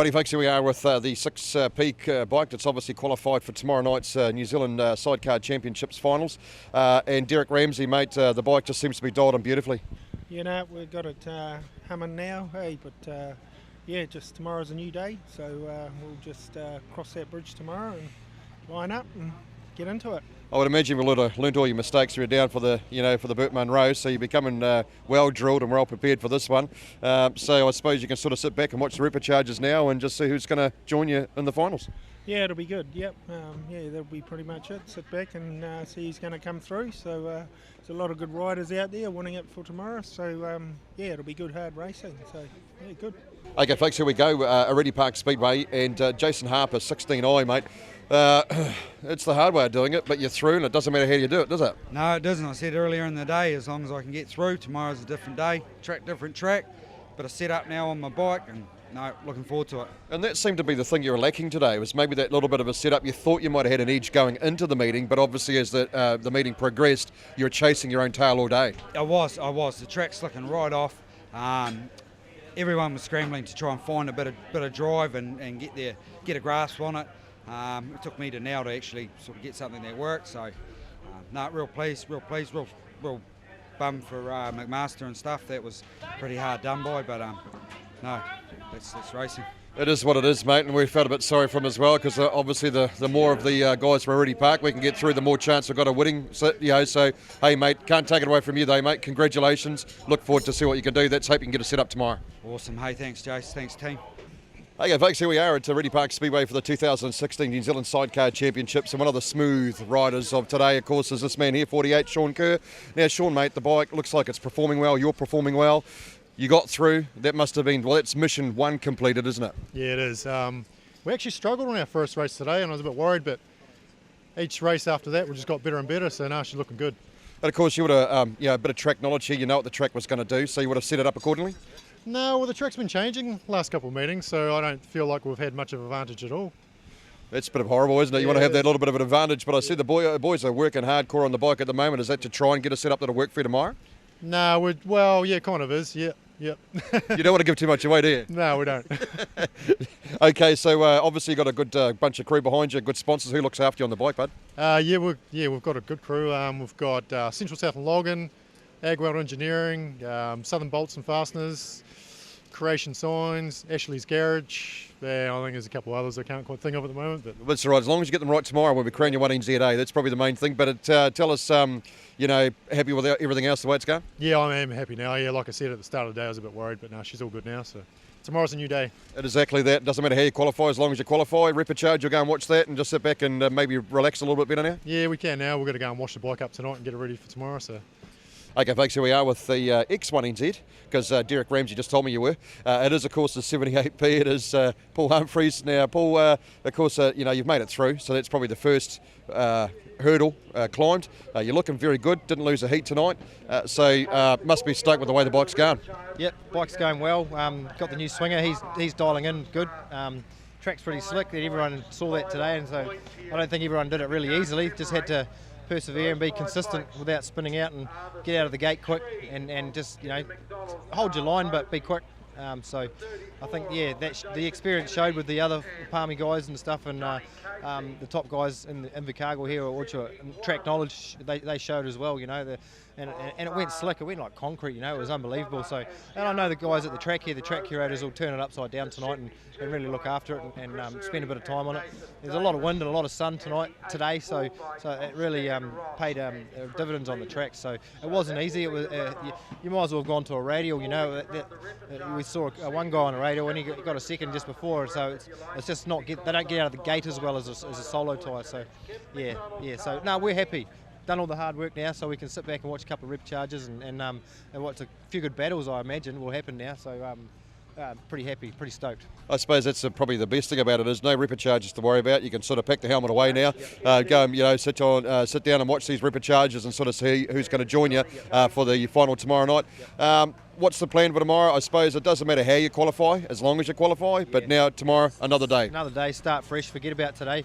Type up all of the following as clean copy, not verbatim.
Righty folks, here we are with the Six Peak bike that's obviously qualified for tomorrow night's New Zealand Sidecar Championships finals. And Derek Ramsey, mate, the bike just seems to be dialed in beautifully. You know, we've got it humming now, hey, but yeah, just tomorrow's a new day, so we'll just cross that bridge tomorrow and line up and get into it. I would imagine you've learnt all your mistakes when you're down for the, for the Burt Munro, so you're becoming well drilled and well prepared for this one. So I suppose you can sort of sit back and watch the repercharges now and just see who's going to join you in the finals. Yeah, it'll be good. Yep. Yeah, that'll be pretty much it. Sit back and see who's going to come through. So there's a lot of good riders out there wanting it for tomorrow. So yeah, it'll be good, hard racing. So yeah, good. Okay, folks, here we go. Oreti Park Speedway and Jason Harper, 16i, mate. It's the hard way of doing it, but you're through and it doesn't matter how you do it, does it? No, it doesn't. I said earlier in the day, as long as I can get through, tomorrow's a different day, different track, but I set up now on my bike and no, looking forward to it. And that seemed to be the thing you were lacking today, was maybe that little bit of a setup. You thought you might have had an edge going into the meeting, but obviously as the meeting progressed, you were chasing your own tail all day. I was. The track's looking right off. Everyone was scrambling to try and find a bit of drive and get a grasp on it. It took me to now to actually sort of get something that worked. So, no, real pleased, real bummed for McMaster and stuff. That was pretty hard done by, but no, that's racing. It is what it is, mate, and we felt a bit sorry for him as well, because obviously the more of the guys from Oreti Park we can get through, the more chance we've got of winning. So, so, hey, mate, can't take it away from you though, mate. Congratulations. Look forward to see what you can do. Let's hope you can get a set up tomorrow. Awesome. Hey, thanks, Jace. Thanks, team. Okay, folks, here we are at Oreti Park Speedway for the 2016 New Zealand Sidecar Championships, and one of the smooth riders of today, of course, is this man here, 48, Sean Kerr. Now, Sean, mate, the bike looks like it's performing well. You're performing well. You got through. That must have been, well, that's mission one completed, isn't it? Yeah, it is. We actually struggled on our first race today, and I was a bit worried, but each race after that we just got better and better, so now she's looking good. But of course, you would have a bit of track knowledge here. You know what the track was going to do, so you would have set it up accordingly? No, well, the track's been changing the last couple of meetings, so I don't feel like we've had much of an advantage at all. That's a bit of horrible, isn't it? You want to have that little bit of an advantage, but I see the boys are working hardcore on the bike at the moment. Is that to try and get a set up that'll work for you tomorrow? No, well, yeah, kind of is, yeah. You don't want to give too much away, do you? No, we don't. Okay, so obviously you've got a good bunch of crew behind you, good sponsors. Who looks after you on the bike, bud? We've got a good crew. We've got Central South and Logan, Agwell Engineering, Southern Bolts and Fasteners, Creation Signs, Ashley's Garage. Yeah, I think there's a couple of others I can't quite think of at the moment. But that's all right. As long as you get them right tomorrow, we'll be crowning you 1NZA. That's probably the main thing. But tell us, happy with everything else, the way it's going? Yeah, I am happy now. Yeah, like I said at the start of the day, I was a bit worried, but no, she's all good now. So tomorrow's a new day. Exactly that. Doesn't matter how you qualify, as long as you qualify. Repercharge, you'll go and watch that and just sit back and maybe relax a little bit better now? Yeah, we can now. We're going to go and wash the bike up tonight and get it ready for tomorrow. So. Okay, folks, here we are with the X1NZ, because Derek Ramsey just told me you were. It is, of course, the 78P. It is Paul Humphreys. Now, Paul, of course, you've made it through, so that's probably the first hurdle climbed. You're looking very good. Didn't lose a heat tonight, so must be stoked with the way the bike's going. Yep, bike's going well. Got the new swinger. He's dialing in good. Track's pretty slick. Everyone saw that today, and so I don't think everyone did it really easily. Just had to persevere and be consistent without spinning out and get out of the gate quick and just hold your line but be quick. So I think the experience showed with the other Palmy guys and stuff, and the top guys in the Invercargill here, which are track knowledge, they showed as well. And it went slick. It went like concrete. It was unbelievable. So, and I know the guys at the track here, the track curators, will turn it upside down tonight and really look after it and spend a bit of time on it. There's a lot of wind and a lot of sun today, so it really paid dividends on the track. So it wasn't easy. It was you might as well have gone to a radial. We saw one guy on a radial and he got a second just before. So it's just they don't get out of the gate as well as a solo tyre. So yeah. So no, we're happy. Done all the hard work now, so we can sit back and watch a couple of rip charges and watch a few good battles. I imagine will happen now. So pretty happy, pretty stoked. I suppose that's probably the best thing about it is no ripper charges to worry about. You can sort of pack the helmet away now, go and sit down and watch these ripper charges and sort of see who's going to join you for the final tomorrow night. What's the plan for tomorrow? I suppose it doesn't matter how you qualify, as long as you qualify. But now tomorrow, another day. Another day, start fresh. Forget about today.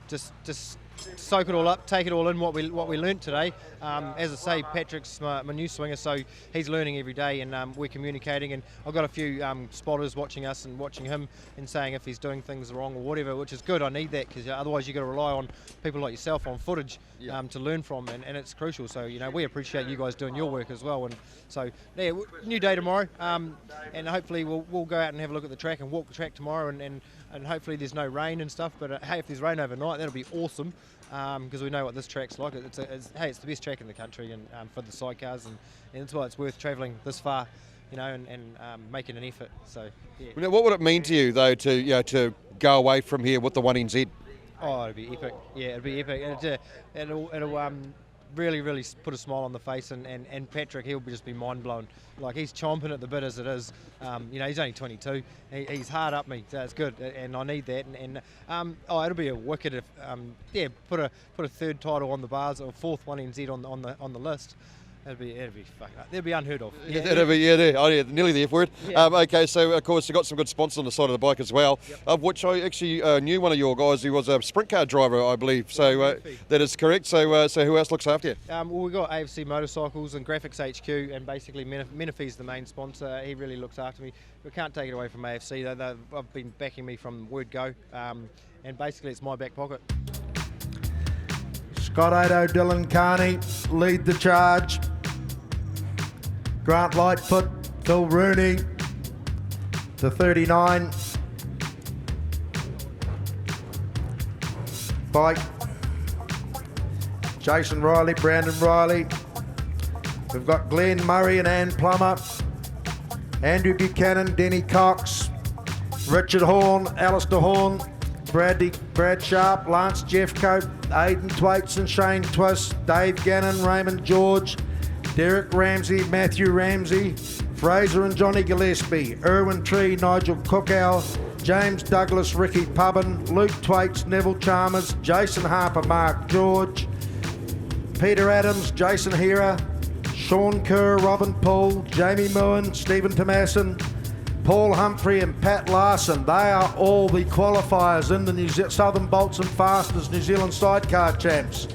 Just soak it all up, take it all in, what we learnt today. As I say, Patrick's my new swinger, so he's learning every day, and we're communicating. And I've got a few spotters watching us and watching him and saying if he's doing things wrong or whatever, which is good. I need that, because otherwise you've got to rely on people like yourself on footage to learn from, and it's crucial. So we appreciate you guys doing your work as well. And so yeah, new day tomorrow, and hopefully we'll go out and have a look at the track and walk the track tomorrow, and hopefully there's no rain and stuff. But hey, if there's rain overnight, that'll be awesome. Because we know what this track's like. It's the best track in the country, and for the sidecars, and that's why it's worth travelling this far, and making an effort. So yeah. Now, what would it mean to you though to go away from here with the 1NZ? Oh, it'd be epic. Yeah, it'd be epic. It'll really put a smile on the face, and Patrick, he'll just be mind blown. Like, he's chomping at the bit as it is. He's only 22. He's hard up me, so it's good, and I need that. And it'll be a wicked if put a third title on the bars, or fourth 1NZ on the list. That'd be fucking. That'd be unheard of. Yeah, that'd be nearly the F word. Yeah. Okay, so of course you've got some good sponsors on the side of the bike as well, of which I actually knew one of your guys who was a sprint car driver, I believe. So that is correct. So who else looks after you? Well, we've got AFC Motorcycles and Graphics HQ, and basically Menifee's the main sponsor. He really looks after me. We can't take it away from AFC. They've been backing me from word go, and basically it's my back pocket. Scott Ado, Dylan Carney lead the charge. Grant Lightfoot, Phil Rooney, the 39. Bike, Jason Riley, Brandon Riley. We've got Glenn Murray and Ann Plummer, Andrew Buchanan, Denny Cox, Richard Horn, Alistair Horn, Brad Sharp, Lance Jeffcoat, Aidan Twaits and Shane Twist, Dave Gannon, Raymond George, Derek Ramsey, Matthew Ramsey, Fraser and Johnny Gillespie, Irwin Tree, Nigel Cookow, James Douglas, Ricky Pubbin, Luke Twaits, Neville Chalmers, Jason Harper, Mark George, Peter Adams, Jason Hera, Sean Kerr, Robin Poole, Jamie Moen, Stephen Tomasin, Paul Humphrey and Pat Larson. They are all the qualifiers in the Southern Bolts and Fasters New Zealand Sidecar Champs.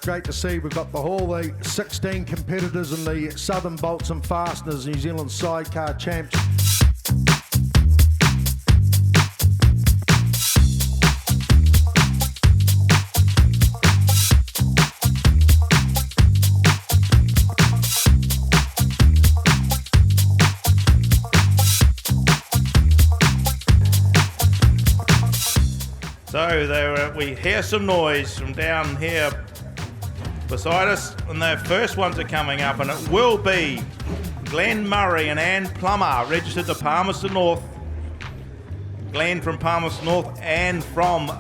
Great to see we've got all the 16 competitors in the Southern Bolts and Fasteners New Zealand Sidecar Champs. So we hear some noise from down here beside us, and the first ones are coming up, and it will be Glenn Murray and Ann Plummer, registered to Palmerston North. Glenn from Palmerston North, Ann from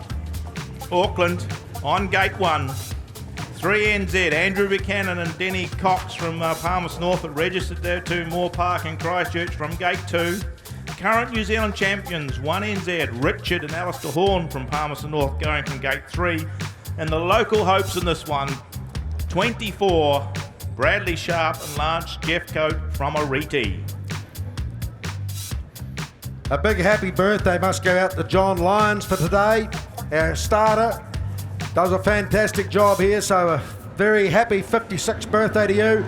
Auckland on gate 1. 3NZ, Andrew Buchanan and Denny Cox from Palmerston North, registered there to Moore Park in Christchurch from gate 2. current New Zealand champions, 1NZ, Richard and Alistair Horn from Palmerston North going from gate 3. And the local hopes in this one, 24, Bradley Sharp and Lance Jeffcoat from Oreti. A big happy birthday must go out to John Lyons for today. Our starter does a fantastic job here, so a very happy 56th birthday to you.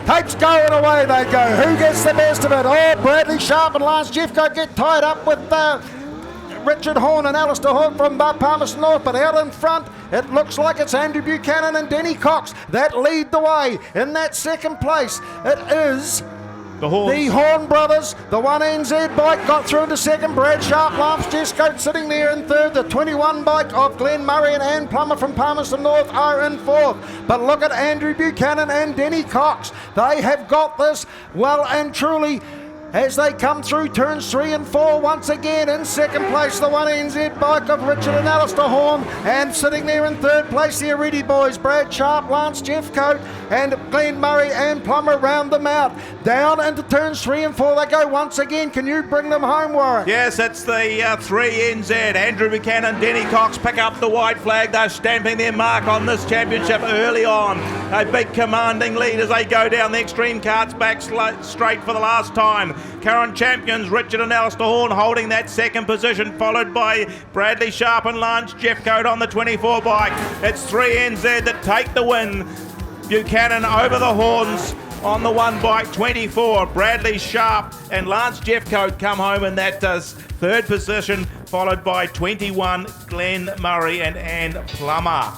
Tapes going away they go. Who gets the best of it? Oh, Bradley Sharp and Lance Jeffcoat get tied up with Richard Horn and Alistair Horn from Palmerston North, but out in front it looks like it's Andrew Buchanan and Denny Cox that lead the way. In that second place it is the Horn brothers. The 1NZ bike got through into second. Brad Sharp, Lance Jeffcoat sitting there in third. The 21 bike of Glenn Murray and Ann Plummer from Palmerston North are in fourth. But look at Andrew Buchanan and Denny Cox. They have got this well and truly as they come through turns 3 and 4 once again. In second place, the 1NZ bike of Richard and Alistair Horn, and sitting there in third place, the Oreti boys, Brad Sharp, Lance Jeffcoat, and Glenn Murray and Plummer round them out. Down into turns 3 and 4 they go once again. Can you bring them home, Warwick? Yes, it's the 3NZ. Andrew Buchanan, Denny Cox pick up the white flag. They're stamping their mark on this championship early on. A big commanding lead as they go down the extreme carts back straight for the last time. Current champions Richard and Alistair Horn holding that second position, followed by Bradley Sharp and Lance Jeffcoat on the 24 bike. It's 3NZ that take the win. Buchanan over the Horns on the 1 bike, 24. Bradley Sharp and Lance Jeffcoat come home in that third position, followed by 21 Glenn Murray and Ann Plummer.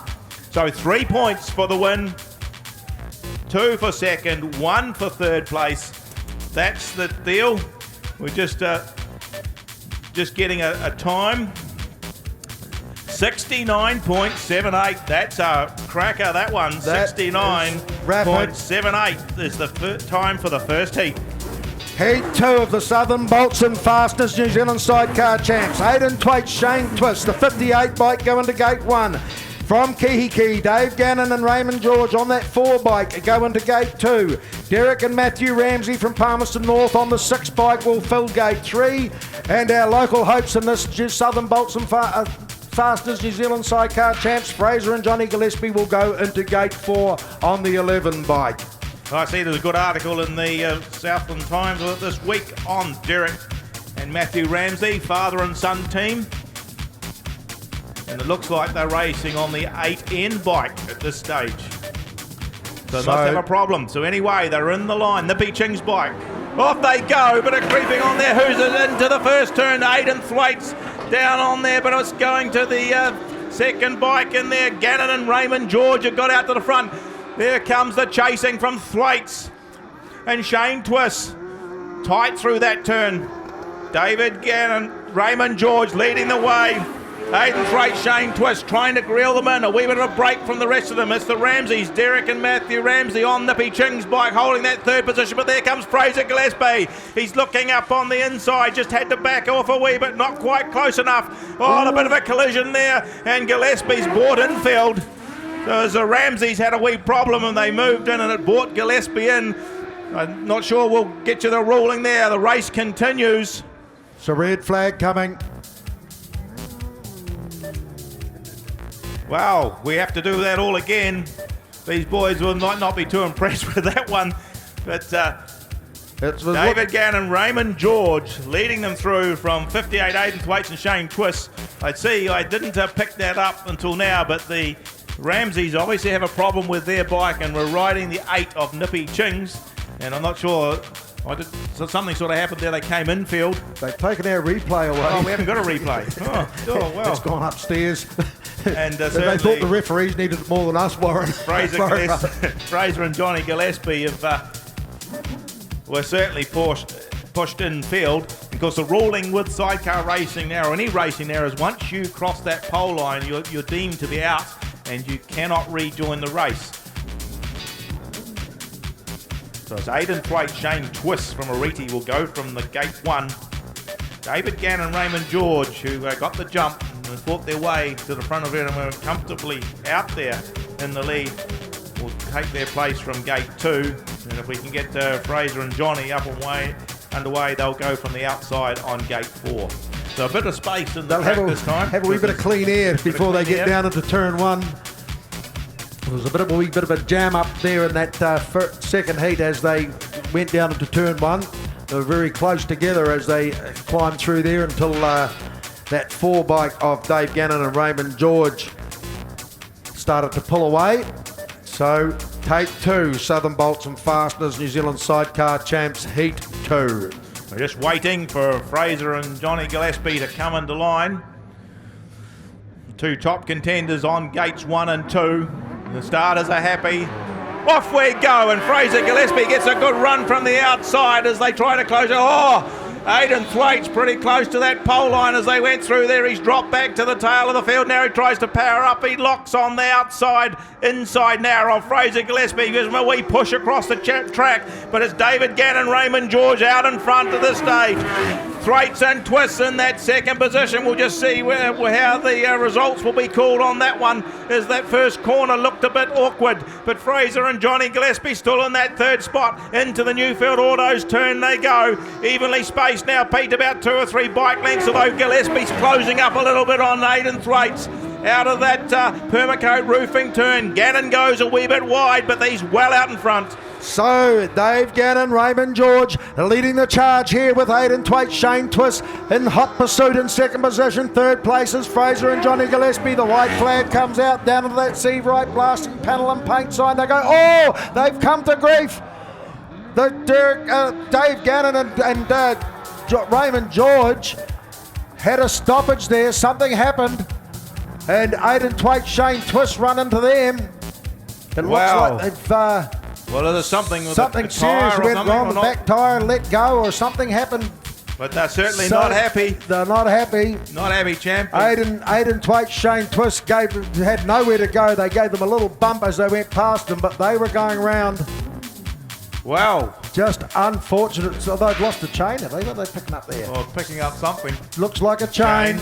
So 3 points for the win, 2 for second, 1 for third place. That's the deal. We're just getting a time. 69.78. That's a cracker, that one. 69.78 is the time for the first heat. Heat 2 of the Southern Bolts and Fastness New Zealand Sidecar Champs. Aidan Twaite, Shane Twist, the 58 bike going to gate 1. From Kihiki, Dave Gannon and Raymond George on that 4 bike go into gate 2. Derek and Matthew Ramsey from Palmerston North on the 6 bike will fill gate 3. And our local hopes in this Southern Bolts and Fastness New Zealand Sidecar Champs, Fraser and Johnny Gillespie, will go into gate 4 on the 11 bike. I see there's a good article in the Southland Times this week on Derek and Matthew Ramsey, father and son team. And it looks like they're racing on the 8N bike at this stage. So they must have a problem. So anyway, they're in the line. Nippy Ching's bike. Off they go, but it's creeping on there. Who's it into the first turn? Aidan Thwaites down on there, but it's going to the second bike in there. Gannon and Raymond George have got out to the front. There comes the chasing from Thwaites. And Shane Twist tight through that turn. David Gannon, Raymond George leading the way. Aidan Thwaites, Shane Twist trying to grill them in. A wee bit of a break from the rest of them. It's the Ramseys, Derek and Matthew Ramsey on Nippy Ching's bike holding that third position, but there comes Fraser Gillespie. He's looking up on the inside, just had to back off a wee bit, not quite close enough. Oh, a bit of a collision there, and Gillespie's brought infield. So as the Ramseys had a wee problem and they moved in and it brought Gillespie in. I'm not sure we'll get you the ruling there. The race continues. It's a red flag coming. Wow, we have to do that all again. These boys will not be too impressed with that one. But David Gannon, Raymond George leading them through from 58 Aidan Thwaites and Shane Twist. I didn't pick that up until now, but the Ramseys obviously have a problem with their bike and we're riding the 8 of Nippy Ching's. And I'm not sure, something sort of happened there. They came infield. They've taken our replay away. Oh, we haven't got a replay. Oh well. It's gone upstairs. And they thought the referees needed it more than us, Warren. Fraser and Johnny Gillespie were certainly pushed in field. Because the ruling with sidecar racing now, or any racing now, is once you cross that pole line, you're deemed to be out and you cannot rejoin the race. So it's Aidan Thwaites, Shane Twist from Oreti will go from the gate 1. David Gannon, Raymond George, who got the jump and fought their way to the front of it and were comfortably out there in the lead, will take their place from gate 2. And if we can get Fraser and Johnny up and underway. They'll go from the outside on gate 4. So a bit of space in the They'll track have this time. have a wee bit of clean air before they get down into turn 1. There was a wee bit of a jam up there in that second heat as they went down into turn 1. They were very close together as they climbed through there until that 4 bike of Dave Gannon and Raymond George started to pull away. So take 2, Southern Bolts and Fasteners, New Zealand Sidecar Champs, Heat 2. We're just waiting for Fraser and Johnny Gillespie to come into line. The 2 top contenders on gates 1 and 2. The starters are happy. Off we go, and Fraser Gillespie gets a good run from the outside as they try to close it. Oh, Aidan Thwaites pretty close to that pole line as they went through there. He's dropped back to the tail of the field. Now he tries to power up. He locks on the outside, inside now of Fraser Gillespie. Gives him a wee push across the track, but it's David Gannon, Raymond George out in front at this stage. Thwaites and Twists in that second position. We'll just see how the results will be called on that one, as that first corner looked a bit awkward. But Fraser and Johnny Gillespie still in that third spot. Into the Newfield Autos turn they go. Evenly spaced now, Pete, about 2 or 3 bike lengths, although Gillespie's closing up a little bit on Aidan Thwaites. Out of that Permacoat roofing turn, Gannon goes a wee bit wide, but he's well out in front. So Dave Gannon, Raymond George leading the charge here with Aidan Thwaites, Shane Twist in hot pursuit in second position. Third place is Fraser and Johnny Gillespie. The white flag comes out down to that Seabright blasting panel and paint sign. They go, oh, they've come to grief. Dave Gannon and Raymond George had a stoppage there. Something happened. And Aidan Thwaites, Shane Twist run into them. It looks like they've... well, there's something with something the serious tyre went wrong. The back tyre let go, or something happened. But they're certainly not happy. They're not happy. Not happy, champions. Aidan Thwaites, Shane Twist had nowhere to go. They gave them a little bump as they went past them, but they were going round. Wow. Just unfortunate. So they've lost a chain, have they? What are they picking up there? Well, picking up something. Looks like a chain.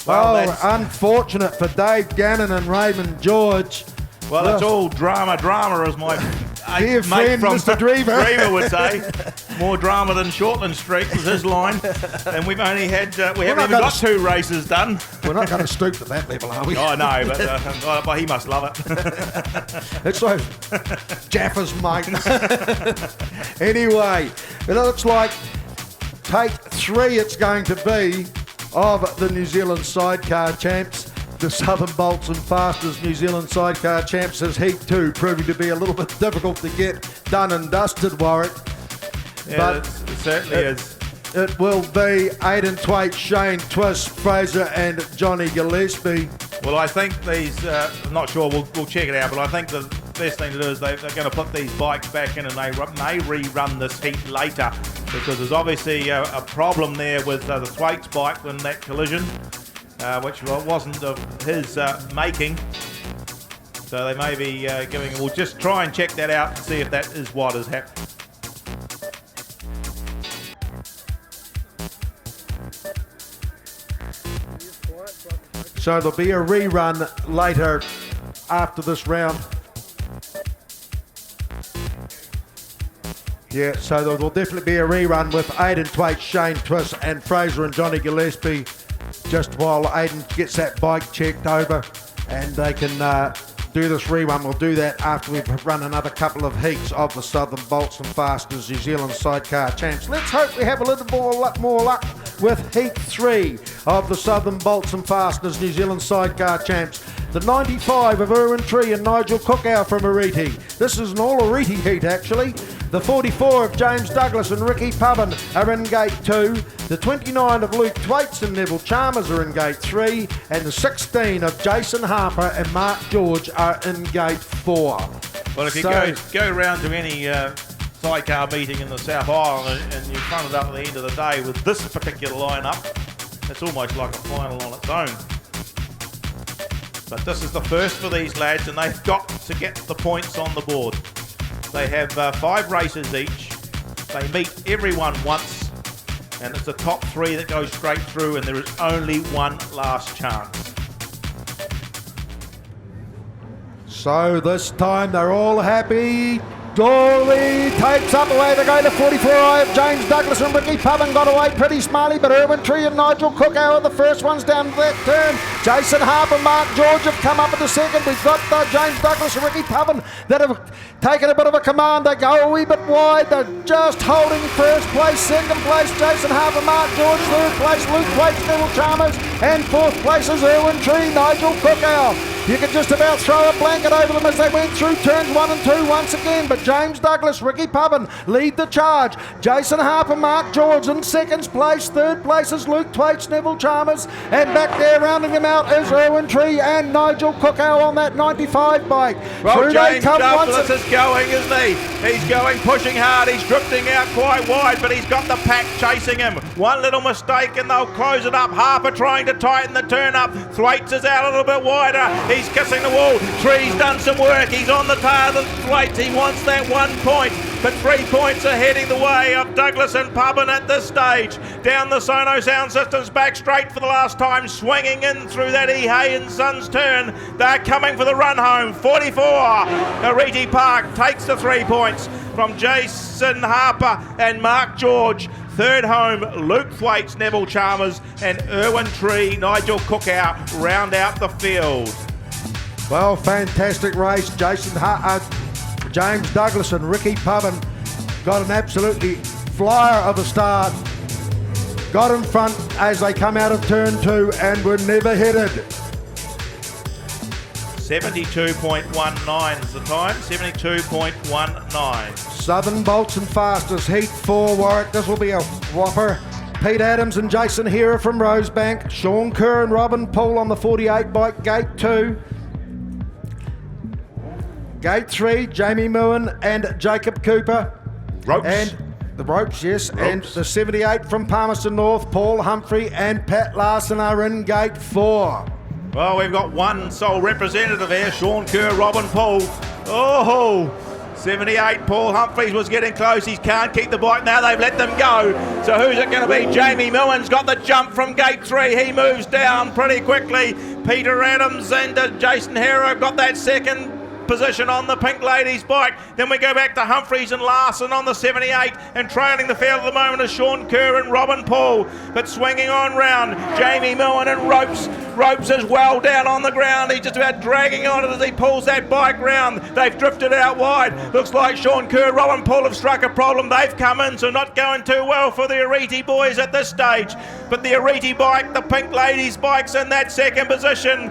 Well, unfortunate for Dave Gannon and Raymond George. Well, it's all drama, as my dear friend from Mr. Dreamer would say. More drama than Shortland Street was his line. And we've only had, we haven't even got 2 races done. We're not going to stoop to that level, are we? Oh, no, but he must love it. It's those Jaffers, mate. Anyway, it looks like take 3 it's going to be of the New Zealand Sidecar Champs. The Southern Bolts and Fasteners New Zealand Sidecar Champs is Heat 2, proving to be a little bit difficult to get done and dusted, Warwick. Yeah, but it certainly is. It will be Aidan Thwaites, Shane Twist, Fraser and Johnny Gillespie. Well, I think these, I'm not sure, we'll check it out, but I think the best thing to do is they're going to put these bikes back in and they may rerun this heat later, because there's obviously a problem there with the Thwaites bike in that collision, which wasn't of his making. So they may be we'll just try and check that out and see if that is what has happened. So there'll be a rerun later after this round. Yeah, so there will definitely be a rerun with Aidan Thwaites, Shane Twist and Fraser and Johnny Gillespie, just while Aidan gets that bike checked over, and they can do this rerun. We'll do that after we've run another couple of heats of the Southern Bolts and Fasteners New Zealand Sidecar Champs. Let's hope we have a little more luck with Heat 3 of the Southern Bolts and Fasteners New Zealand Sidecar Champs. The 95 of Erwin Tree and Nigel Cookow from Oreti. This is an all Oreti heat, actually. The 44 of James Douglas and Ricky Pubbin are in Gate 2. The 29 of Luke Thwaites and Neville Chalmers are in Gate 3. And the 16 of Jason Harper and Mark George are in Gate 4. Well, if you go round to any sidecar meeting in the South Island and you front it up at the end of the day with this particular lineup, it's almost like a final on its own. But this is the first for these lads, and they've got to get the points on the board. They have 5 races each. They meet everyone once, and it's the top 3 that goes straight through, and there is only one last chance. So this time they're all happy. Dolly takes up away to go to 44. James Douglas and Ricky Pubbin got away pretty smartly, but Erwin Tree and Nigel Cook are the first ones down that turn. Jason Harper, Mark George have come up at the second. We've got James Douglas and Ricky Pubbin that have taken a bit of a command. They go a wee bit wide. They're just holding first place, second place Jason Harper, Mark George, third place Luke Waite, Neville Chalmers, and fourth place is Erwin Tree, Nigel Cookow. You could just about throw a blanket over them as they went through turns 1 and 2 once again, but James Douglas, Ricky Pubbin lead the charge. Jason Harper, Mark George in second place. Third place is Luke Twaits, Neville Chalmers, and back there rounding them out is Erwin Tree and Nigel Cookow on that 95 bike. Well, Through James Douglas is going, isn't he? He's going, pushing hard. He's drifting out quite wide, but he's got the pack chasing him. One little mistake and they'll close it up. Harper trying to tighten the turn up. Thwaites is out a little bit wider. He's kissing the wall. Tree's done some work. He's on the tail of Thwaites. He wants that 1 point, but 3 points are heading the way of Douglas and Pubbin at this stage. Down the Sono Sound Systems, back straight for the last time, swinging in through that Hay and Sons turn. They're coming for the run home. 44. Oreti Park takes the 3 points from Jason Harper and Mark George. Third home, Luke Thwaites, Neville Chalmers, and Erwin Tree, Nigel Cookow round out the field. Well, fantastic race. James Douglas and Ricky Pubbin got an absolutely flyer of a start. Got in front as they come out of turn 2 and were never headed. 72.19 is the time, 72.19. Southern Bolts and Fastest, Heat 4, Warwick. This will be a whopper. Pete Adams and Jason Hera from Rosebank. Sean Kerr and Robin Poole on the 48 bike, Gate 2. Gate 3, Jamie Moen and Jacob Cooper. Ropes. And the ropes, yes. Ropes. And the 78 from Palmerston North, Paul Humphrey and Pat Larson are in Gate 4. Well, we've got one sole representative here, Sean Kerr, Robin Poole. Oh, 78, Paul Humphreys was getting close. He can't keep the bike now. They've let them go. So who's it going to be? Jamie Moen's got the jump from Gate 3. He moves down pretty quickly. Peter Adams and Jason Hero got that second position on the Pink Lady's bike. Then we go back to Humphreys and Larson on the 78, and trailing the field at the moment is Sean Kerr and Robin Poole, but swinging on round Jamie Moen and Ropes is well down on the ground. He's just about dragging on it as he pulls that bike round. They've drifted out wide. Looks like Sean Kerr, Robin Poole have struck a problem. They've come in, so not going too well for the Oreti boys at this stage, but the Oreti bike, the Pink Lady's bike's in that second position.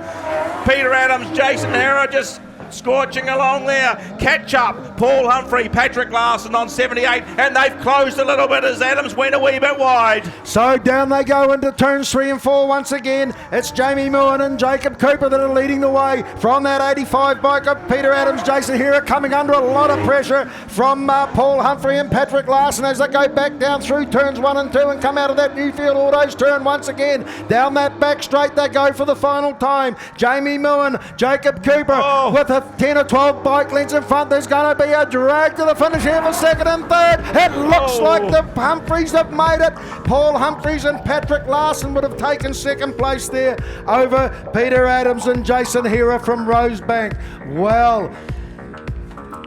Peter Adams, Jason Hera just scorching along there. Catch up, Paul Humphrey, Patrick Larson on 78, and they've closed a little bit as Adams went a wee bit wide. So down they go into turns 3 and 4 once again. It's Jamie Moen and Jacob Cooper that are leading the way from that 85 bike of Peter Adams. Jason Hera coming under a lot of pressure from Paul Humphrey and Patrick Larson as they go back down through turns 1 and 2 and come out of that Newfield Autos turn once again. Down that back straight they go for the final time. Jamie Moen, Jacob Cooper with a 10 or 12 bike lengths in front. There's going to be a drag to the finish here for second and third. It looks like the Humphreys have made it. Paul Humphreys and Patrick Larson would have taken second place there over Peter Adams and Jason Hera from Rosebank. Well,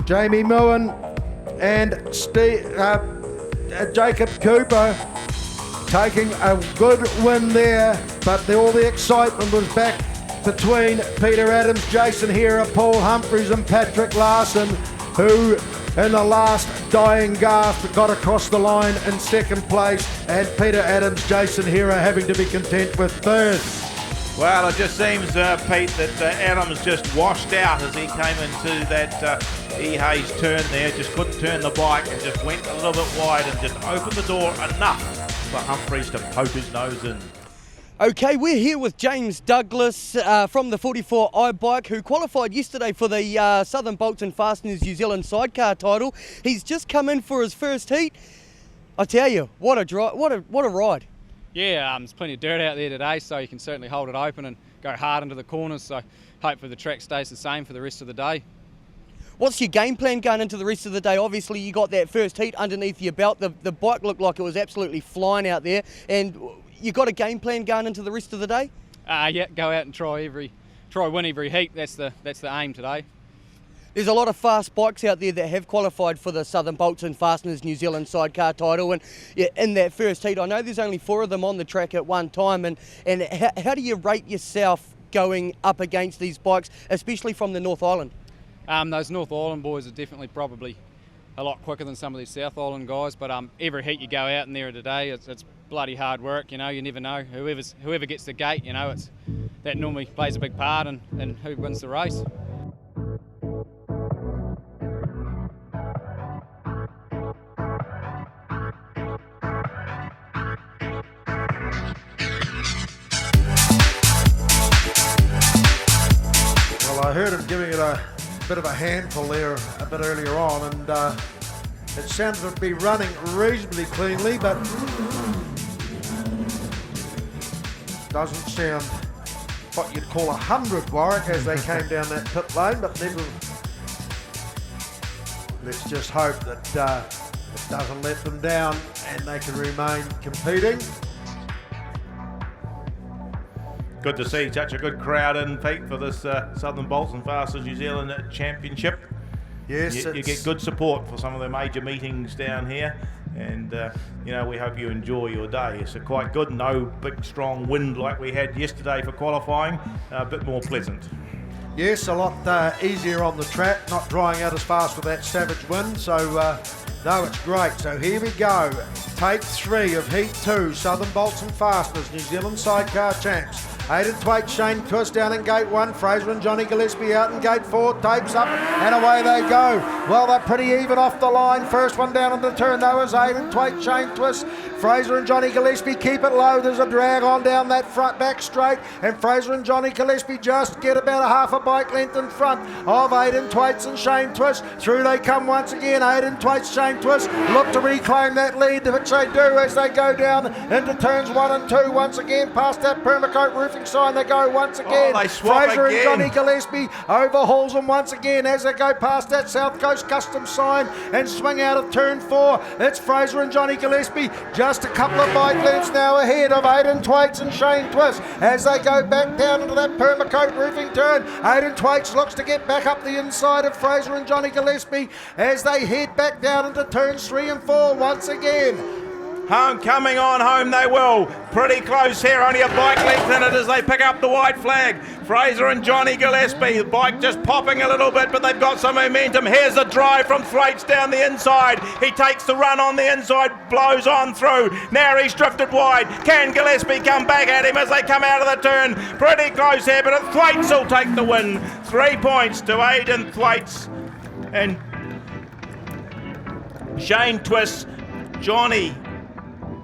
Jamie Moen and Jacob Cooper taking a good win there, but all the excitement was back between Peter Adams, Jason Hera, Paul Humphreys and Patrick Larson, who in the last dying gasp got across the line in second place, and Peter Adams, Jason Hera having to be content with third. Well, it just seems, Pete, that Adams just washed out as he came into that Hayes turn there, just couldn't turn the bike and just went a little bit wide and just opened the door enough for Humphreys to poke his nose in. Okay, we're here with James Douglas from the 44i bike, who qualified yesterday for the Southern Bolts and Fasteners New Zealand Sidecar title. He's just come in for his first heat. I tell you, what a ride. Yeah, there's plenty of dirt out there today, so you can certainly hold it open and go hard into the corners, so hopefully the track stays the same for the rest of the day. What's your game plan going into the rest of the day? Obviously, you got that first heat underneath your belt. The bike looked like it was absolutely flying out there, and you got a game plan going into the rest of the day? Yeah, go out and try win every heat. That's the aim today. There's a lot of fast bikes out there that have qualified for the Southern Bolts and Fasteners New Zealand Sidecar title, and yeah, in that first heat, I know there's only 4 of them on the track at one time, and how do you rate yourself going up against these bikes, especially from the North Island? Those North Island boys are definitely probably a lot quicker than some of these South Island guys, but every heat you go out in there today, it's bloody hard work. You know, you never know whoever gets the gate. You know, that normally plays a big part in who wins the race. Well, I heard him giving it a bit of a handful there a bit earlier on, and it sounded to be running reasonably cleanly, but doesn't sound what you'd call 100, Warwick, as they came down that pit lane, but let's just hope that it doesn't let them down and they can remain competing. Good to see such a good crowd in, Pete, for this Southern Bolts and Fasteners New Zealand Championship. Yes, you get good support for some of the major meetings down here, and you know, we hope you enjoy your day. It's quite good. No big strong wind like we had yesterday for qualifying. A bit more pleasant. Yes, a lot easier on the track, not drying out as fast with that savage wind, so no, it's great. So here we go, take 3 of Heat 2, Southern Bolts and Fasteners, New Zealand Sidecar Champs. Aidan Thwaite, Shane Twist down in gate 1, Fraser and Johnny Gillespie out in gate 4, tapes up and away they go. Well, they're pretty even off the line. First one down in the turn though is Aidan Thwaite, Shane Twist. Fraser and Johnny Gillespie keep it low. There's a drag on down that front back straight, and Fraser and Johnny Gillespie just get about a half a bike length in front of Aidan Thwaites and Shane Twist. Through they come once again. Aidan Thwaites, Shane Twist look to reclaim that lead, which they do as they go down into turns 1 and 2 once again past that permacoat roofing sign. They go once again. They swap Fraser again. and Johnny Gillespie overhauls them once again as they go past that South Coast Customs sign and swing out of turn 4. It's Fraser and Johnny Gillespie just a couple of bike lengths now ahead of Aidan Thwaites and Shane Twist as they go back down into that permacoat roofing turn. Aidan Thwaites looks to get back up the inside of Fraser and Johnny Gillespie as they head back down into turns 3 and 4 once again. Coming on home they will. Pretty close here, only a bike length in it as they pick up the white flag. Fraser and Johnny Gillespie, the bike just popping a little bit, but they've got some momentum. Here's the drive from Thwaites down the inside. He takes the run on the inside, blows on through. Now he's drifted wide. Can Gillespie come back at him as they come out of the turn? Pretty close here, but Thwaites will take the win. 3 points to Aidan Thwaites and Shane Twist. Johnny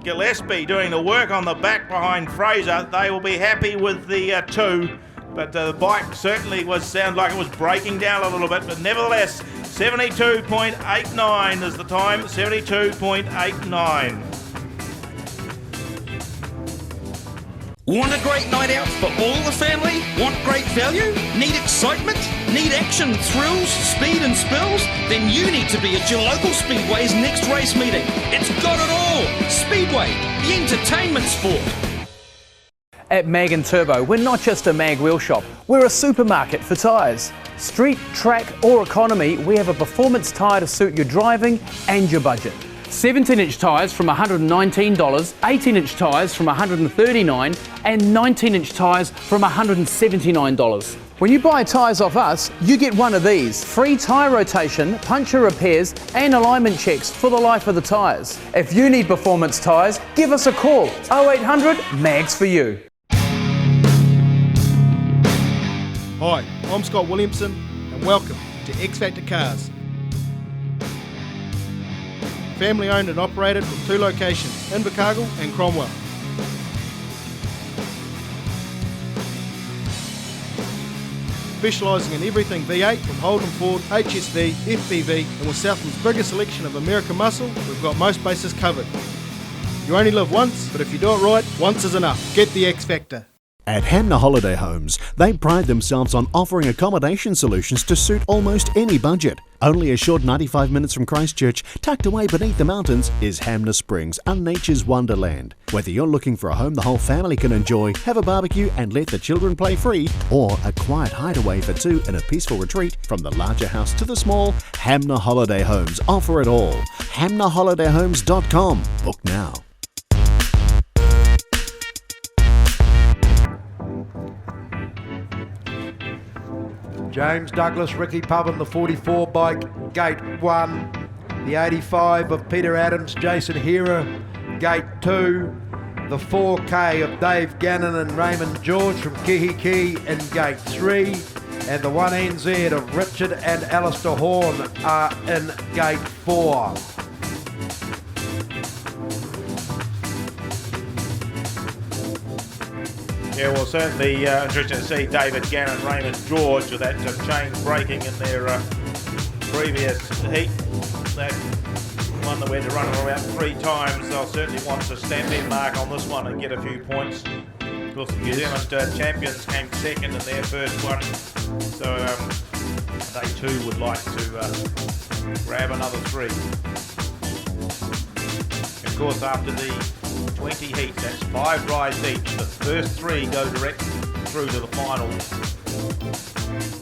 Gillespie doing the work on the back behind Fraser. They will be happy with the 2, but the bike certainly sound like it was breaking down a little bit, but nevertheless 72.89 is the time. 72.89. Want a great night out for all the family? Want great value? Need excitement? Need action, thrills, speed and spills? Then you need to be at your local Speedway's next race meeting. It's got it all! Speedway, the entertainment sport. At Mag & Turbo, we're not just a mag wheel shop, we're a supermarket for tyres. Street, track or economy, we have a performance tyre to suit your driving and your budget. 17-inch tyres from $119, 18-inch tyres from $139 and 19-inch tyres from $179. When you buy tyres off us, you get one of these. Free tyre rotation, puncture repairs and alignment checks for the life of the tyres. If you need performance tyres, give us a call. 0800 MAGS for you. Hi, I'm Scott Williamson and welcome to X Factor Cars. Family owned and operated with 2 locations, Invercargill and Cromwell. Specialising in everything V8 from Holden Ford, HSV, FPV and with Southland's biggest selection of American muscle, we've got most bases covered. You only live once, but if you do it right, once is enough. Get the X Factor. At Hamner Holiday Homes, they pride themselves on offering accommodation solutions to suit almost any budget. Only a short 95 minutes from Christchurch, tucked away beneath the mountains, is Hamner Springs, a nature's wonderland. Whether you're looking for a home the whole family can enjoy, have a barbecue and let the children play free, or a quiet hideaway for two in a peaceful retreat, from the larger house to the small, Hamner Holiday Homes offer it all. HamnerHolidayHomes.com. Book now. James Douglas, Ricky Pubbin, the 44 bike, gate 1. The 85 of Peter Adams, Jason Hera, gate 2. The 4K of Dave Gannon and Raymond George from Kihiki in gate 3. And the 1NZ of Richard and Alistair Horn are in gate 4. Yeah, well, certainly interesting to see David Gannon and Raymond George with that chain breaking in their previous heat. That one that we had to run around 3 times. They'll certainly want to stamp their mark on this one and get a few points. Of course, the New Zealand champions came second in their first one, so they too would like to grab another 3. Of course, after the 20 heats, that's 5 rides each. The first 3 go direct through to the final.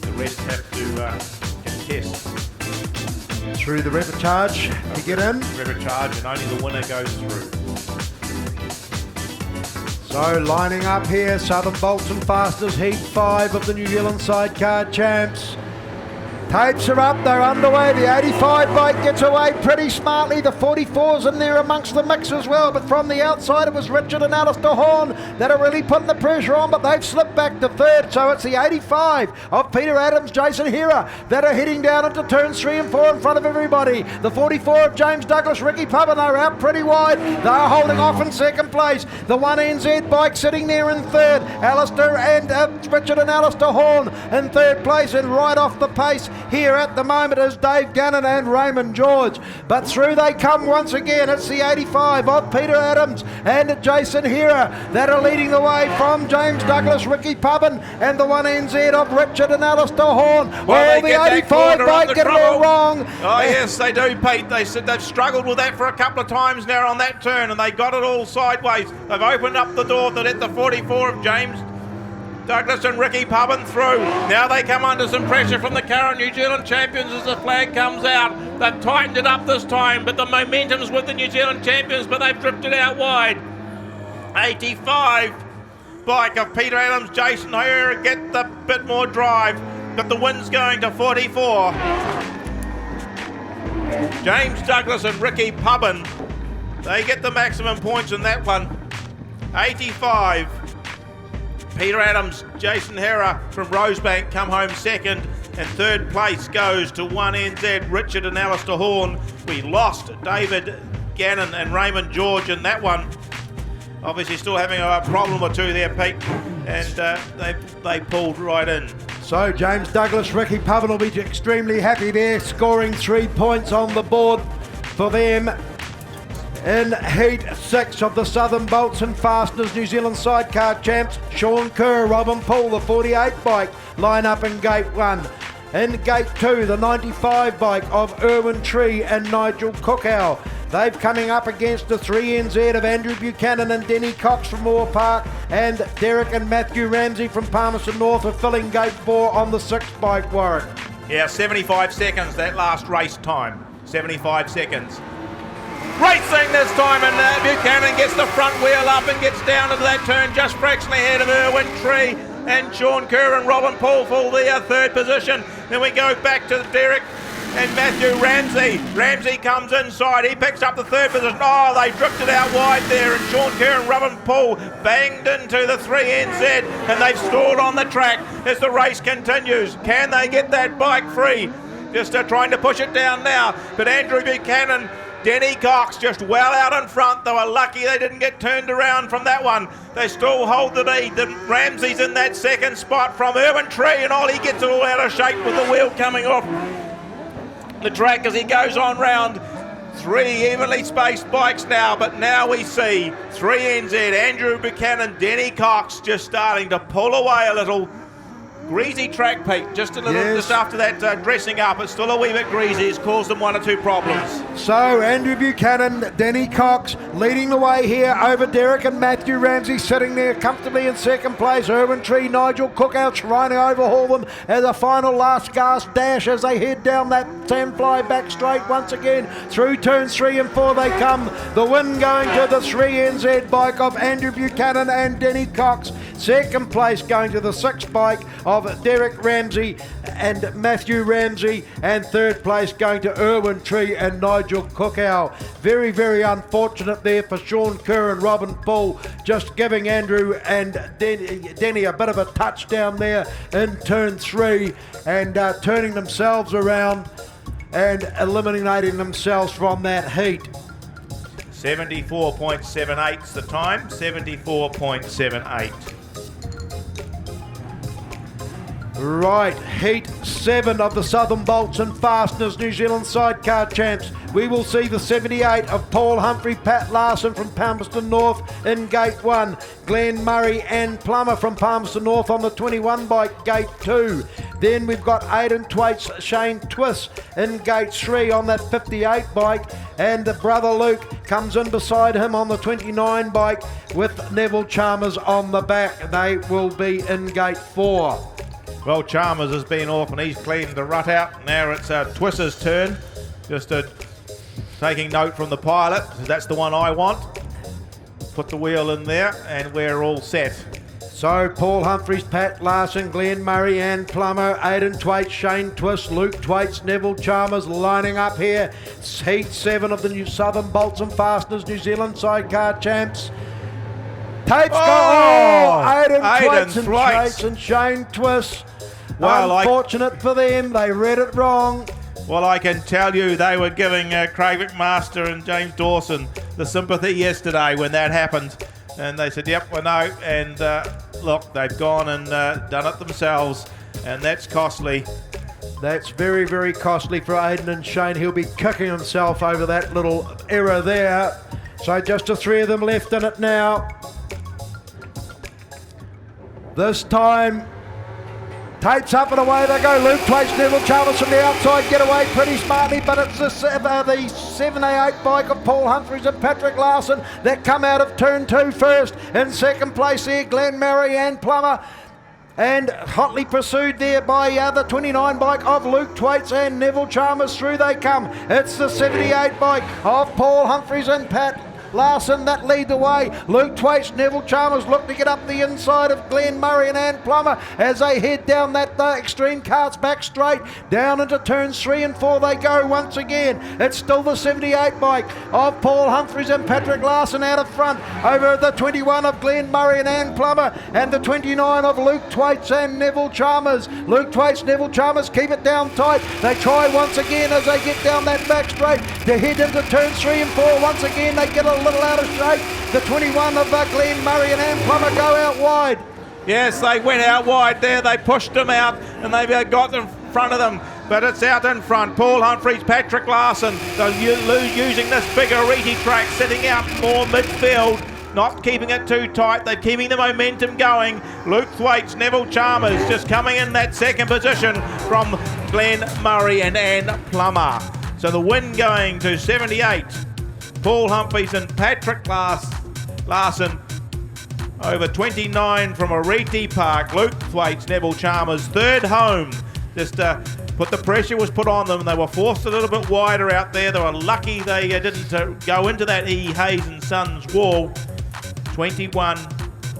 The rest have to contest. Through the repechage to get in. Repechage, and only the winner goes through. So lining up here, Southern Bolts and Fasters, Heat 5 of the New Zealand Sidecar Champs. Tapes are up, they're underway. The 85 bike gets away pretty smartly. The 44's in there amongst the mix as well. But from the outside, it was Richard and Alistair Horn that are really putting the pressure on, but they've slipped back to 3rd. So it's the 85 of Peter Adams, Jason Hera that are heading down into turns 3 and 4 in front of everybody. The 44 of James Douglas, Ricky Pubbin are out pretty wide. They're holding off in 2nd place. The 1NZ bike sitting there in 3rd. Alistair and Richard and Alistair Horn in 3rd place, and right off the pace here at the moment is Dave Gannon and Raymond George. But through they come once again. It's the 85 of Peter Adams and Jason Hera that are leading the way from James Douglas, Ricky Pubbin, and the 1NZ of Richard and Alistair Horn. Well, the 85 bike get it all wrong. Oh yes, they do, Pete. They said they've struggled with that for a couple of times now on that turn, and they got it all sideways. They've opened up the door to let the 44 of James Douglas and Ricky Pubbin through. Now they come under some pressure from the current New Zealand champions as the flag comes out. They've tightened it up this time, but the momentum's with the New Zealand champions, but they've drifted out wide. 85 bike of Peter Adams, Jason Hera get the bit more drive, but the win's going to 44. James Douglas and Ricky Pubbin, they get the maximum points in that one. 85. Peter Adams, Jason Hera from Rosebank come home 2nd, and 3rd place goes to 1NZ, Richard and Alistair Horn. We lost David Gannon and Raymond George in that one. Obviously still having a problem or 2 there, Pete, and they pulled right in. So James Douglas, Ricky Pubbin will be extremely happy there, scoring 3 points on the board for them. In Heat 6 of the Southern Bolts and Fasters New Zealand Sidecar Champs, Sean Kerr, Robin Poole, the 48 bike, line up in Gate 1. In Gate 2, the 95 bike of Erwin Tree and Nigel Cookow. They've coming up against the 3NZ of Andrew Buchanan and Denny Cox from Moore Park, and Derek and Matthew Ramsey from Palmerston North are filling Gate 4 on the 6th bike, Warwick. Yeah, 75 seconds that last race time. 75 seconds. Racing this time, and Buchanan gets the front wheel up and gets down into that turn just fractionally ahead of Erwin Tree, and Sean Kerr and Robin Poole for the 3rd position. Then we go back to Derek and Matthew Ramsey. Ramsey comes inside, he picks up the 3rd position. Oh, they drifted out wide there, and Sean Kerr and Robin Poole banged into the 3NZ, and they've stalled on the track as the race continues. Can they get that bike free? Just trying to push it down now, but Andrew Buchanan, Denny Cox just well out in front. They were lucky they didn't get turned around from that one. They still hold the lead. The Ramsey's in that 2nd spot from Erwin Tree, and Ollie gets it all out of shape with the wheel coming off the track as he goes on round Three evenly spaced bikes now, but now we see 3NZ, Andrew Buchanan, Denny Cox just starting to pull away a little. Greasy track, Pete, just a little, just after that dressing up. It's still a wee bit greasy. It's caused them one or two problems. So Andrew Buchanan, Denny Cox leading the way here over Derek and Matthew Ramsey sitting there comfortably in second place. Erwin Tree, Nigel Cookout trying to overhaul them as a final last gasp dash as they head down that Sandfly back straight once again. Through turns 3 and 4 they come. The win going to the 3NZ bike of Andrew Buchanan and Denny Cox. Second place going to the 6th bike of Derek Ramsey and Matthew Ramsey, and third place going to Erwin Tree and Nigel Cookow. Very, very unfortunate there for Sean Kerr and Robin Bull, just giving Andrew and Denny a bit of a touchdown there in turn 3 and turning themselves around and eliminating themselves from that heat. 74.78 is the time, 74.78. Right, heat 7 of the Southern Bolts and Fasteners New Zealand Sidecar Champs. We will see the 78 of Paul Humphrey, Pat Larson from Palmerston North in Gate 1. Glenn Murray and Plummer from Palmerston North on the 21 bike, Gate 2. Then we've got Aidan Twaite's Shane Twist in Gate 3 on that 58 bike. And brother Luke comes in beside him on the 29 bike with Neville Chalmers on the back. They will be in Gate 4. Well, Chalmers has been off and he's cleaned the rut out. Now it's Twisser's turn. Just taking note from the pilot. That's the one I want. Put the wheel in there and we're all set. So Paul Humphreys, Pat Larson, Glenn Murray, Ann Plummer, Aidan Twaite, Shane Twist, Luke Twaits, Neville Chalmers lining up here. Heat 7 of the New Southern Bolts and Fasteners New Zealand Sidecar Champs. Tape's Aidan Twaits and Shane Twist. Well, unfortunate for them, they read it wrong. Well, I can tell you they were giving Craig McMaster and James Dawson the sympathy yesterday when that happened. And they said, yep, we know. And look, they've gone and done it themselves. And that's costly. That's very, very costly for Aidan and Shane. He'll be kicking himself over that little error there. So just the 3 of them left in it now. This time, tapes up and away they go. Luke Twaits, Neville Chalmers from the outside get away pretty smartly, but it's the 78 bike of Paul Humphreys and Patrick Larson that come out of turn 2 first. In second place there, Glenn Murray and Plummer. And hotly pursued there by the 29 bike of Luke Twaits and Neville Chalmers. Through they come. It's the 78 bike of Paul Humphreys and Pat Larson that lead the way. Luke Twaits, Neville Chalmers look to get up the inside of Glenn Murray and Ann Plummer as they head down that extreme carts back straight. Down into turns 3 and 4 they go once again. It's still the 78 bike of Paul Humphreys and Patrick Larson out of front over the 21 of Glenn Murray and Ann Plummer and the 29 of Luke Twaits and Neville Chalmers. Luke Twaits, Neville Chalmers keep it down tight. They try once again as they get down that back straight to head into turns 3 and 4. Once again they get a little out of shape. The 21 of Glenn Murray and Ann Plummer go out wide. Yes, they went out wide there. They pushed them out and they've got in front of them. But it's out in front. Paul Humphreys, Patrick Larson, using this big Oreti track, sitting out more midfield. Not keeping it too tight. They're keeping the momentum going. Luke Thwaites, Neville Chalmers just coming in that second position from Glenn Murray and Ann Plummer. So the win going to 78. Paul Humphreys and Patrick Larson over 29 from Oreti Park. Luke Thwaites, Neville Chalmers, third home. Just the pressure was put on them. They were forced a little bit wider out there. They were lucky they didn't go into that E. Hayes and Sons wall. 21,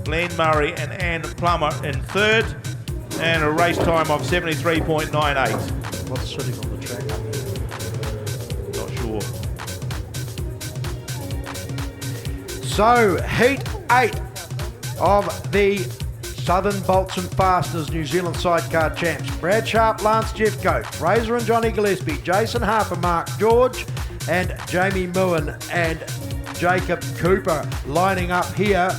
Glenn Murray and Ann Plummer in third, and a race time of 73.98. What's sitting on the track? Not sure. So, Heat 8 of the Southern Bolts and Fasteners New Zealand Sidecar Champs. Brad Sharp, Lance Jeffcoat, Fraser and Johnny Gillespie, Jason Harper, Mark George, and Jamie Moen and Jacob Cooper lining up here.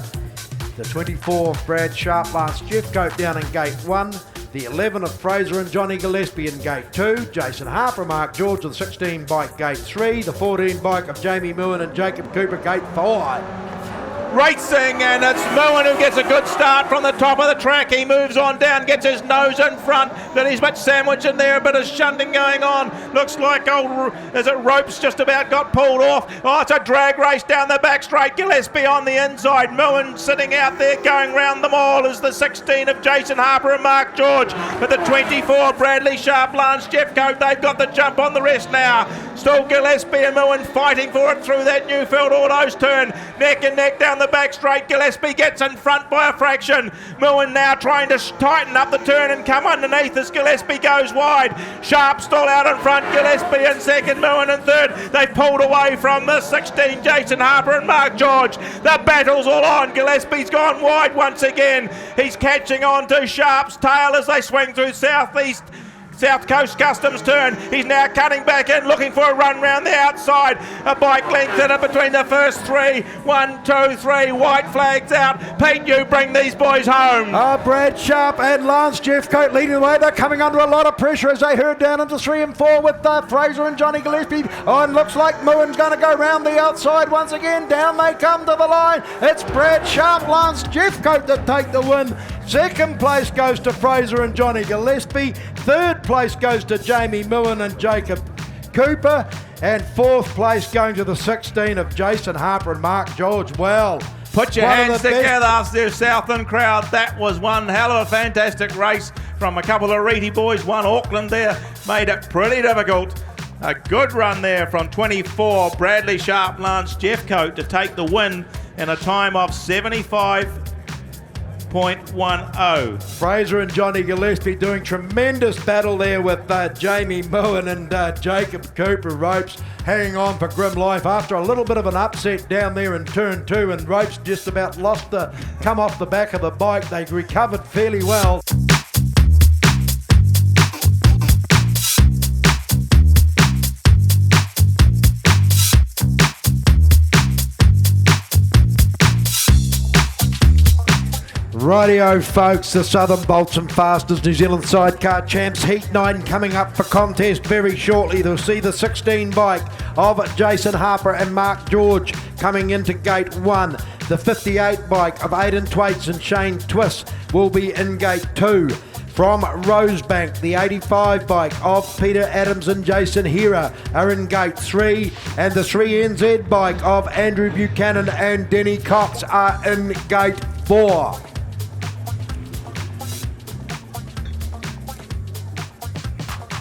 The 24 Brad Sharp, Lance Jeffcoat down in Gate 1. The 11 of Fraser and Johnny Gillespie in gate 2. Jason Harper, Mark George with the 16 bike gate 3. The 14 bike of Jamie Moon and Jacob Cooper gate 4. Racing, and it's Moen who gets a good start from the top of the track. He moves on down, gets his nose in front, then he's much sandwiched in there, a bit of shunting going on. Looks like Ropes just about got pulled off. Oh, it's a drag race down the back straight. Gillespie on the inside. Moen sitting out there going round them all is the 16 of Jason Harper and Mark George. But the 24, Bradley Sharp, Lance Jeffcoat, they've got the jump on the rest now. Still Gillespie and Moen fighting for it through that Newfield Autos turn. Neck and neck down the back straight. Gillespie gets in front by a fraction. Moen now trying to tighten up the turn and come underneath as Gillespie goes wide. Sharp still out in front. Gillespie in second, Moen in third. They've pulled away from the 16, Jason Harper and Mark George. The battle's all on. Gillespie's gone wide once again. He's catching on to Sharp's tail as they swing through South Coast Customs turn. He's now cutting back in, looking for a run round the outside. A bike length in it between the first three. 1, 2, 3. White flags out. Pete, you bring these boys home. Brad Sharp and Lance Jeffcoat leading the way. They're coming under a lot of pressure as they herd down into 3 and 4 with Fraser and Johnny Gillespie. Oh, and looks like Moen's going to go round the outside once again. Down they come to the line. It's Brad Sharp, Lance Jeffcoat that take the win. Second place goes to Fraser and Johnny Gillespie. Third place goes to Jamie Moen and Jacob Cooper. And fourth place going to the 16 of Jason Harper and Mark George. Well, put your hands together, there, Southland crowd. That was one hell of a fantastic race from a couple of Oreti boys. One Auckland there made it pretty difficult. A good run there from 24, Bradley Sharp, Lance Jeffcoat to take the win in a time of 75.10. Fraser and Johnny Gillespie doing tremendous battle there with Jamie Moen and Jacob Cooper. Ropes hanging on for grim life after a little bit of an upset down there in turn 2, and Ropes just about lost the come off the back of the bike. They recovered fairly well. Rightio folks, the Southern Bolts and Fasters New Zealand Sidecar Champs Heat 9 coming up for contest very shortly. They'll see the 16 bike of Jason Harper and Mark George coming into gate 1. The 58 bike of Aidan Thwaites and Shane Twist will be in gate 2. From Rosebank, the 85 bike of Peter Adams and Jason Hera are in gate 3, and the 3NZ bike of Andrew Buchanan and Denny Cox are in gate 4.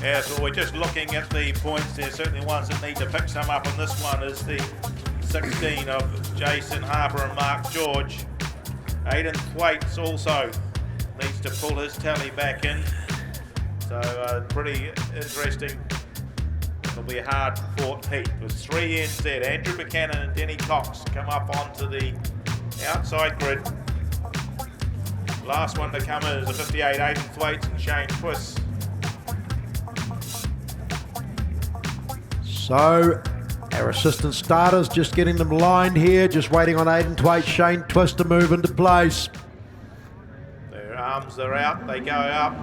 Yeah, so we're just looking at the points. There's certainly ones that need to pick some up, and this one is the 16 of Jason Harper and Mark George. Aidan Thwaites also needs to pull his tally back in. So pretty interesting. It'll be a hard fought heat. With 3NZ, Andrew Buchanan and Denny Cox come up onto the outside grid. Last one to come in is the 58, Aidan Thwaites and Shane Twist. So our assistant starters just getting them lined here, just waiting on Aidan Thwaites, Shane Twist to move into place. Their arms are out, they go up.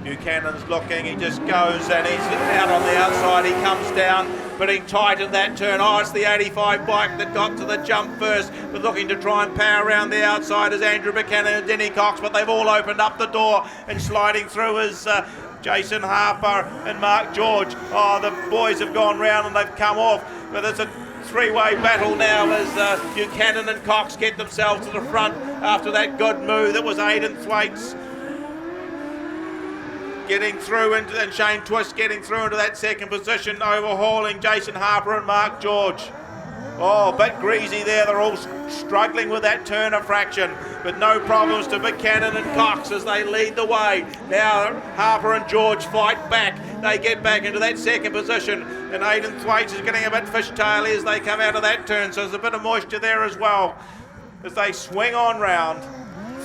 Buchanan's looking, he just goes and he's out on the outside, he comes down, putting tight in that turn. Oh, it's the 85 bike that got to the jump first, but looking to try and power around the outside is Andrew Buchanan and Denny Cox, but they've all opened up the door, and sliding through is Jason Harper and Mark George. Oh, the boys have gone round and they've come off, but it's a three-way battle now as Buchanan and Cox get themselves to the front after that good move that was Aidan Thwaites getting through, and Shane Twist getting through into that second position, overhauling Jason Harper and Mark George. Oh, a bit greasy there. They're all struggling with that turn of fraction, but no problems to Buchanan and Cox as they lead the way. Now Harper and George fight back. They get back into that second position, and Aidan Thwaites is getting a bit fishtaily as they come out of that turn, so there's a bit of moisture there as well as they swing on round.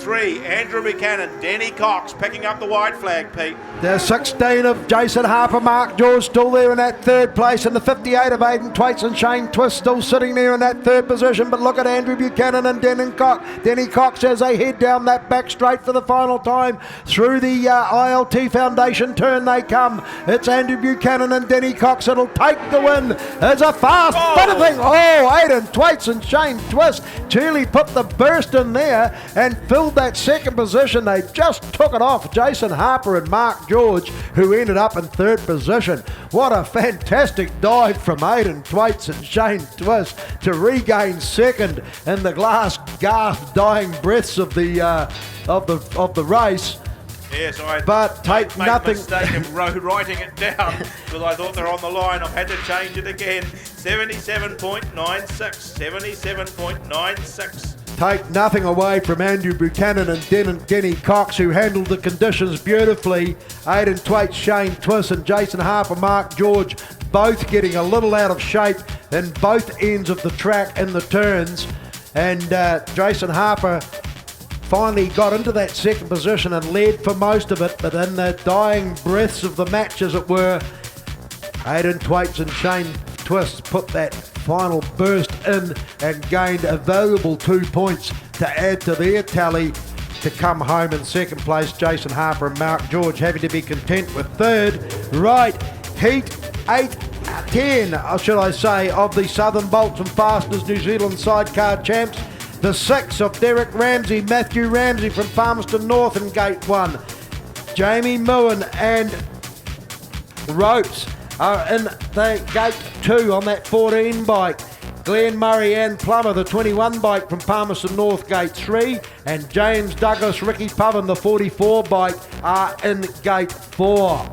3, Andrew Buchanan, Denny Cox picking up the white flag, Pete. There's 16 of Jason Harper, Mark George still there in that third place, and the 58 of Aidan Twaits and Shane Twist still sitting there in that third position. But look at Andrew Buchanan and Denny Cox as they head down that back straight for the final time. Through the ILT Foundation turn they come. It's Andrew Buchanan and Denny Cox that'll take the win. It's a fast bit of thing. Oh, Aidan Twaits and Shane Twist truly put the burst in there and filled that second position. They just took it off Jason Harper and Mark George, who ended up in third position. What a fantastic dive from Aidan Twaits and Shane Twist to regain second in the last gasp, dying breaths of the race. Yes, I take made nothing. the mistake of writing it down because I thought they're on the line. I've had to change it again. 77.96. 77.96. Take nothing away from Andrew Buchanan and Denny Cox, who handled the conditions beautifully. Aidan Twaits, Shane Twist and Jason Harper, Mark George, both getting a little out of shape in both ends of the track in the turns. And Jason Harper finally got into that second position and led for most of it, but in the dying breaths of the match, as it were, Aidan Twaits and Shane Twist put that final burst in and gained a valuable 2 points to add to their tally to come home in second place. Jason Harper and Mark George having to be content with third. Right, heat 8-10, should I say, of the Southern Bolts and Fasteners New Zealand Sidecar Champs. The 6 of Derek Ramsey, Matthew Ramsey from Palmerston North in Gate 1. Jamie Moen and Ropes are in the Gate 2 on that 14 bike. Glenn Murray and Plummer, the 21 bike from Palmerston North, Gate 3. And James Douglas, Ricky Pubbin, the 44 bike, are in Gate 4.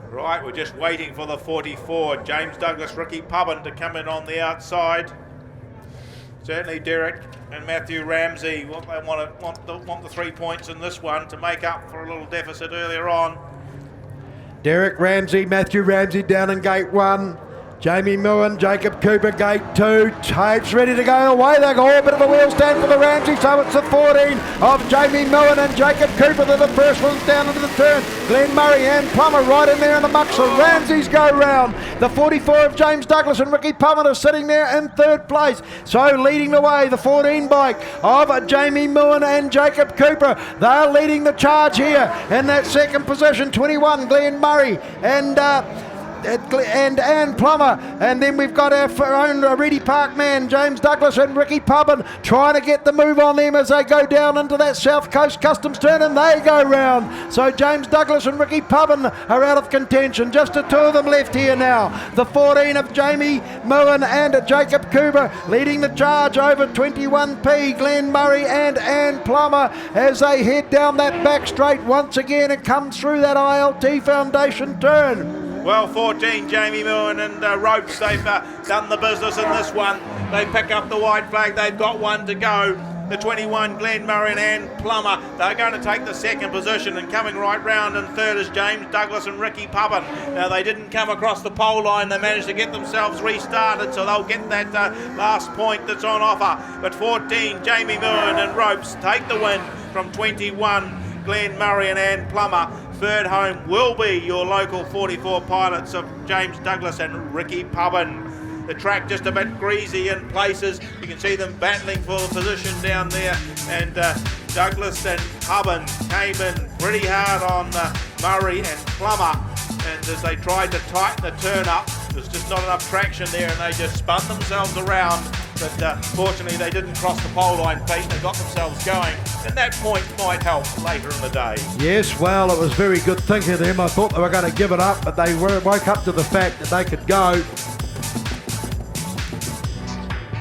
Right, we're just waiting for the 44, James Douglas, Ricky Pubbin, to come in on the outside. Certainly Derek and Matthew Ramsey want the 3 points in this one to make up for a little deficit earlier on. Derek Ramsey, Matthew Ramsey down in Gate 1. Jamie Moen, Jacob Cooper, Gate 2. Tapes ready to go away. They go a bit of a wheel stand for the Ramsey, so it's the 14 of Jamie Moen and Jacob Cooper. They're the first ones down into the turn. Glenn Murray and Plummer right in there in the muck, so Ramsey's go round. The 44 of James Douglas and Ricky Pubbin are sitting there in third place. So leading the way, the 14 bike of Jamie Moen and Jacob Cooper. They're leading the charge here in that second position. 21, Glenn Murray and Anne Plummer, and then we've got our own Oreti Park man James Douglas and Ricky Pubbin trying to get the move on them as they go down into that South Coast Customs turn, and they go round. So James Douglas and Ricky Pubbin are out of contention. Just the two of them left here now. The 14 of Jamie Moen and Jacob Cooper leading the charge over 21p Glenn Murray and Anne Plummer as they head down that back straight once again and come through that ILT Foundation turn. Well, 14, Jamie Moen and Ropes, they've done the business in this one. They pick up the white flag, they've got one to go. The 21, Glenn Murray and Anne Plummer, they're going to take the second position, and coming right round in third is James Douglas and Ricky Pubbin. Now, they didn't come across the pole line, they managed to get themselves restarted, so they'll get that last point that's on offer. But 14, Jamie Moen and Ropes take the win from 21, Glenn Murray and Anne Plummer. Third home will be your local 44 pilots of James Douglas and Ricky Pubbin. The track just a bit greasy in places. You can see them battling for the position down there. And Douglas and Pubbin came in pretty hard on Murray and Plummer. And as they tried to tighten the turn up, there's just not enough traction there, and they just spun themselves around. But fortunately, they didn't cross the pole line, Pete. They got themselves going, and that point might help later in the day. Yes, well, it was very good thinking of them. I thought they were going to give it up, but they woke up to the fact that they could go.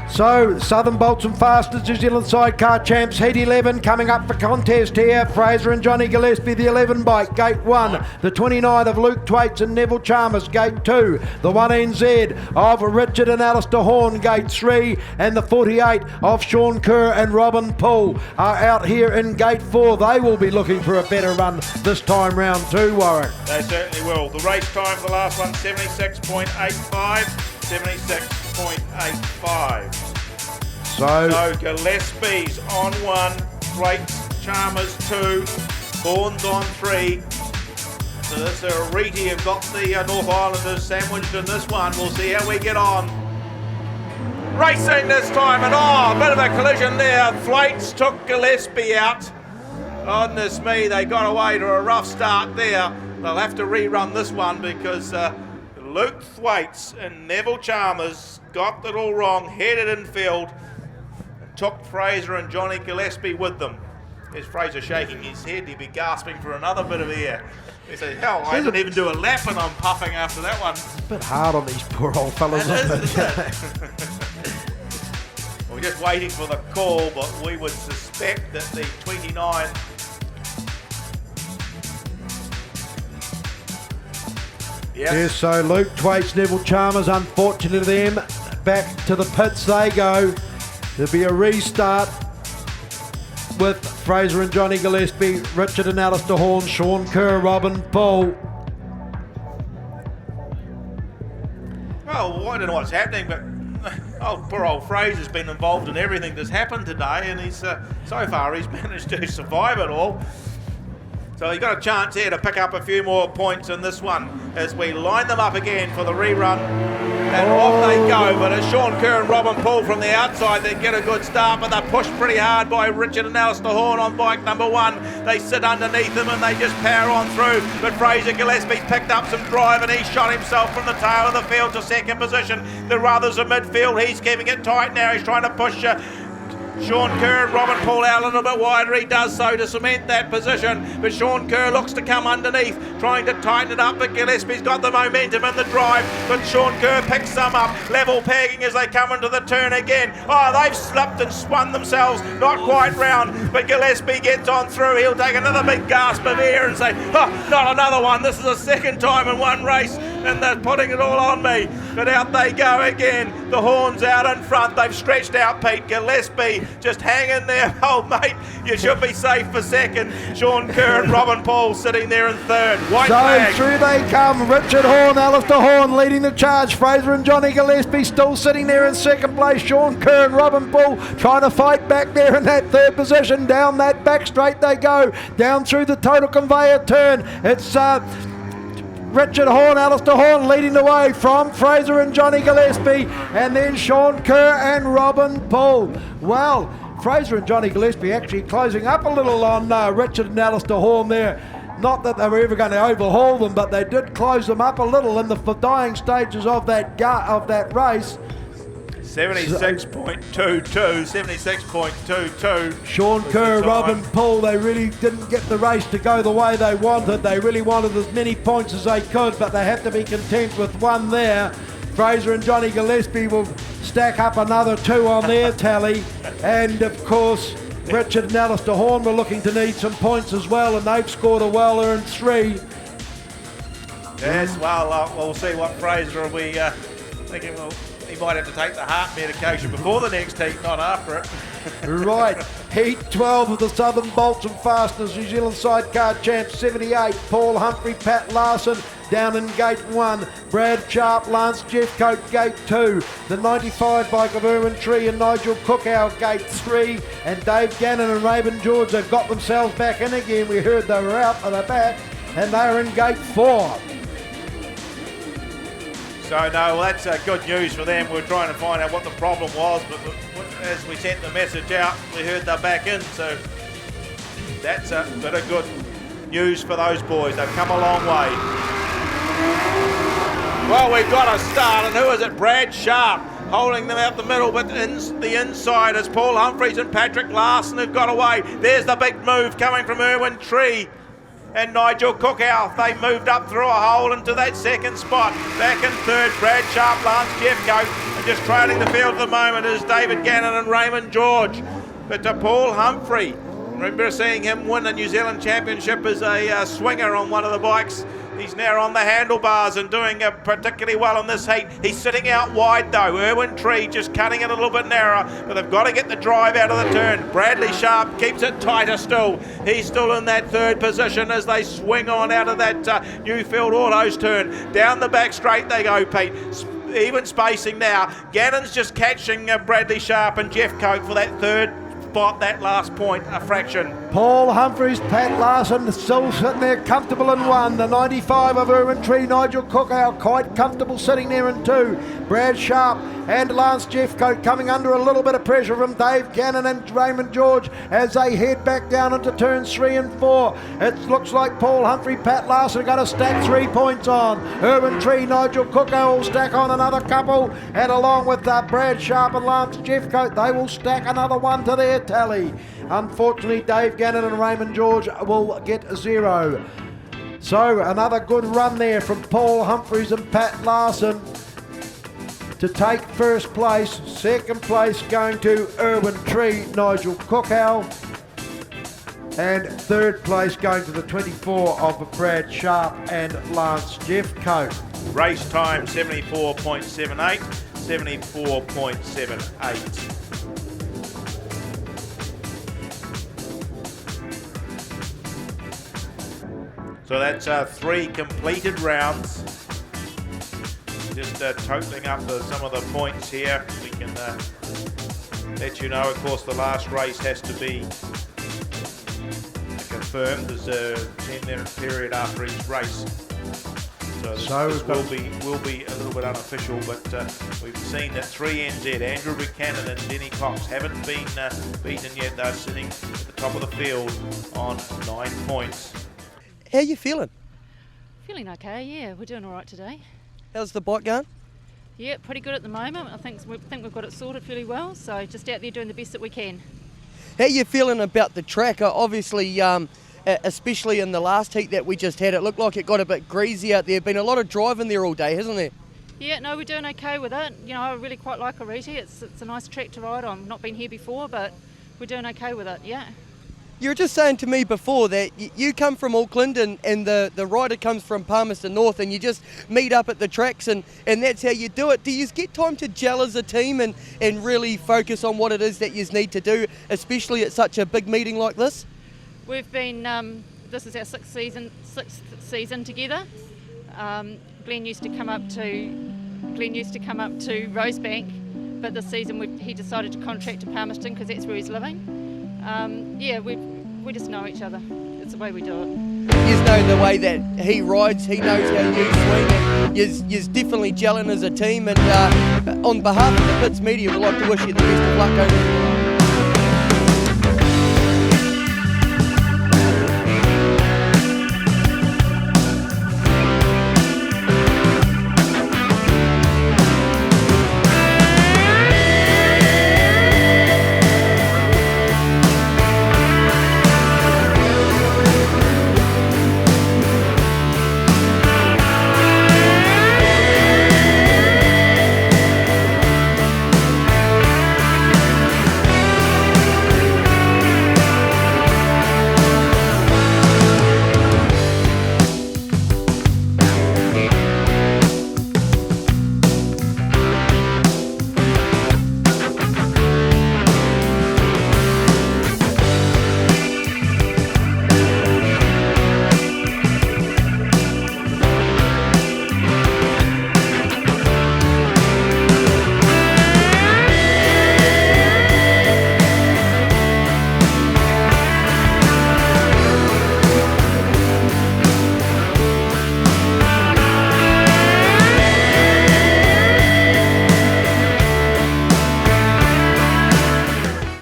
So, Southern Bolts and Fasteners New Zealand Sidecar Champs, Heat 11 coming up for contest here. Fraser and Johnny Gillespie, the 11 bike, Gate 1. The 29 of Luke Twaits and Neville Chalmers, Gate 2. The 1NZ of Richard and Alistair Horn, Gate 3. And the 48 of Sean Kerr and Robin Poole are out here in Gate 4. They will be looking for a better run this time round too, Warwick. They certainly will. The race time for the last one, 76.85. 76. 76.85. So Gillespie's on 1, Thwaites, Chalmers 2, Horns on 3. So this Oreti have got the North Islanders sandwiched in this one. We'll see how we get on. Racing this time, and a bit of a collision there. Thwaites took Gillespie out. Goodness me, they got away to a rough start there. They'll have to rerun this one because Luke Thwaites and Neville Chalmers got it all wrong, headed infield, and took Fraser and Johnny Gillespie with them. There's Fraser shaking his head, he'd be gasping for another bit of air. He said, hell, I didn't even do a lap and I'm puffing after that one. it's a bit hard on these poor old fellas, isn't it? We're just waiting for the call, but we would suspect that the 29 Yes, so Luke Thwaites, Neville Chalmers, unfortunately them, back to the pits they go. There'll be a restart with Fraser and Johnny Gillespie, Richard and Alistair Horn, Sean Kerr, Robin Bull. Well, I don't know what's happening, but poor old Fraser's been involved in everything that's happened today, and he's so far he's managed to survive it all. So he's got a chance here to pick up a few more points in this one as we line them up again for the rerun. And off they go, but it's Sean Kerr and Robin Poole from the outside that get a good start, but they're pushed pretty hard by Richard and Alistair Horn on bike number 1. They sit underneath them and they just power on through, but Fraser Gillespie's picked up some drive and he shot himself from the tail of the field to second position. The Ruthers are midfield, he's keeping it tight now, he's trying to push Sean Kerr and Robin Poole out a little bit wider. He does so to cement that position, but Sean Kerr looks to come underneath, trying to tighten it up, but Gillespie's got the momentum and the drive, but Sean Kerr picks some up, level pegging as they come into the turn again. They've slipped and spun themselves, not quite round, but Gillespie gets on through. He'll take another big gasp of air and say, not another one. This is the second time in one race and they're putting it all on me. But out they go again. The Horns out in front. They've stretched out Pete. Gillespie just hanging there. Oh, mate, you should be safe for second. Sean Kerr and Robin Paul sitting there in third. White flag. Through they come. Richard Horn, Alistair Horn leading the charge. Fraser and Johnny Gillespie still sitting there in second place. Sean Kerr and Robin Paul trying to fight back there in that third position. Down that back straight they go. Down through the total conveyor turn. It's Richard Horn, Alistair Horn leading the way from Fraser and Johnny Gillespie, and then Sean Kerr and Robin Poole. Well, Fraser and Johnny Gillespie actually closing up a little on Richard and Alistair Horn there. Not that they were ever going to overhaul them, but they did close them up a little in the dying stages of that race. 76.22. Sean Kerr, Robin Poole, they really didn't get the race to go the way they wanted. They really wanted as many points as they could, but they have to be content with one there. Fraser and Johnny Gillespie will stack up another 2 on their tally. And of course, Richard and Alistair Horn were looking to need some points as well, and they've scored a well-earned 3. Yes, well, we'll see what Fraser will be thinking. Well, he might have to take the heart medication before the next heat, not after it. Right, heat 12 of the Southern Bolts and Fasteners New Zealand Sidecar Champs 78. Paul Humphrey, Pat Larson down in gate 1. Brad Sharp, Lance Jeffcoat gate 2. The 95 bike of Erwin Tree and Nigel Cookow gate 3. And Dave Gannon and Raven George have got themselves back in again. We heard they were out, but they're back, and they're in gate 4. So no, well, that's good news for them. We're trying to find out what the problem was, but as we sent the message out, we heard they're back in. So that's a bit of good news for those boys. They've come a long way. Well, we've got a start, and who is it? Brad Sharp holding them out the middle, but the inside is Paul Humphreys and Patrick Larson who've got away. There's the big move coming from Erwin Tree and Nigel Cookow. They moved up through a hole into that second spot. Back in third, Brad Sharp, Lance Jeffcoat, and just trailing the field at the moment is David Gannon and Raymond George. But to Paul Humphrey, remember seeing him win the New Zealand Championship as a swinger on one of the bikes. He's now on the handlebars and doing particularly well in this heat. He's sitting out wide though. Erwin Tree just cutting it a little bit narrower, but they've got to get the drive out of the turn. Bradley Sharp keeps it tighter still. He's still in that third position as they swing on out of that Newfield Autos turn. Down the back straight they go, Pete. even spacing now. Gannon's just catching Bradley Sharp and Jeff Coke for that third spot, that last point, a fraction. Paul Humphreys, Pat Larson still sitting there comfortable in 1. The 95 of Oreti, Nigel Cookout quite comfortable sitting there in 2. Brad Sharp and Lance Jeffcoat coming under a little bit of pressure from Dave Gannon and Raymond George as they head back down into turns 3 and 4. It looks like Paul Humphrey, Pat Larson are going to stack 3 points on. Oreti, Nigel Cookout will stack on another couple, and along with Brad Sharp and Lance Jeffcoat, they will stack another 1 to their tally. Unfortunately, Dave Gannon and Raymond George will get 0. So another good run there from Paul Humphreys and Pat Larson to take first place. Second place going to Irwin Tree, Nigel Cookow. And third place going to the 24 of Brad Sharp and Lance Jeffcoat. Race time 74.78, 74.78. So that's 3 completed rounds. Just totaling up some of the points here. We can let you know, of course, the last race has to be confirmed. There's a 10-minute period after each race. So this will be a little bit unofficial, but we've seen that 3NZ, Andrew Buchanan and Denny Cox, haven't been beaten yet. They're sitting at the top of the field on 9 points. How are you feeling? Feeling okay, yeah. We're doing all right today. How's the bike going? Yeah, pretty good at the moment. I think we've got it sorted fairly well, so just out there doing the best that we can. How are you feeling about the track? Obviously, especially in the last heat that we just had, it looked like it got a bit greasy out there. Been a lot of driving there all day, hasn't there? Yeah, no, we're doing okay with it. You know, I really quite like Oreti. It's a nice track to ride on. Not been here before, but we're doing okay with it, yeah. You were just saying to me before that you come from Auckland and the rider comes from Palmerston North, and you just meet up at the tracks and that's how you do it. Do you get time to gel as a team and really focus on what it is that you need to do, especially at such a big meeting like this? We've been, this is our sixth season together. Glenn used to come up to Rosebank, but this season he decided to contract to Palmerston because that's where he's living. Yeah, we just know each other. It's the way we do it. You know the way that he rides, he knows how you swing, and you're definitely gelling as a team. And on behalf of the Pits Media, we'd like to wish you the best of luck over